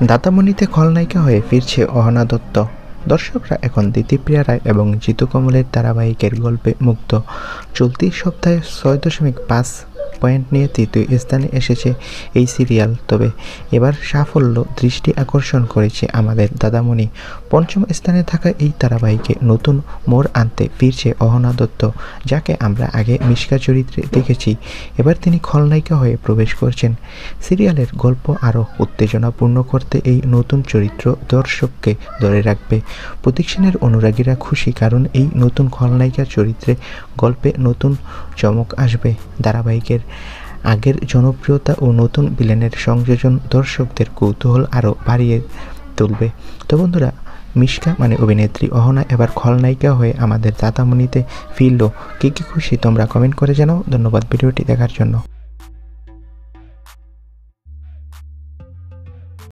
দাদামণিতে খলনায়িকা হয়ে ফিরছে অহনা দত্ত। দর্শকরা এখন দিতিপ্রিয়া রায় এবং জিতু কমলের ধারাবাহিকের গল্পে মুগ্ধ। চলতি সপ্তাহে ৬.৫ পয়েন্ট নিয়ে তৃতীয় স্থানে এসেছে এই সিরিয়াল। তবে এবার সাফল্য দৃষ্টি আকর্ষণ করেছে আমাদের দাদামণি। পঞ্চম স্থানে থাকা এই ধারাবাহিকে নতুন মোড় আনতে ফিরছে অহনা দত্ত, যাকে আমরা আগে মিশকা চরিত্রে দেখেছি। এবার তিনি খলনায়িকা হয়ে প্রবেশ করছেন। সিরিয়ালের গল্প আরও উত্তেজনাপূর্ণ করতে এই নতুন চরিত্র দর্শককে ধরে রাখবে। প্রতীক সেনের অনুরাগীরা খুশি, কারণ এই নতুন খলনায়িকা চরিত্রে গল্পে নতুন চমক আসবে। ধারাবাহিকের আগের জনপ্রিয়তা ও নতুন ভিলেনের সংযোজন দর্শকদের কৌতূহল আরও বাড়িয়ে তুলবে। তো বন্ধুরা, মিশকা মানে অভিনেত্রী অহনা এবার খলনায়িকা হয়ে আমাদের দাদামণিতে ফিরল। কে খুশি তোমরা কমেন্ট করে জানাও। ধন্যবাদ ভিডিওটি দেখার জন্য।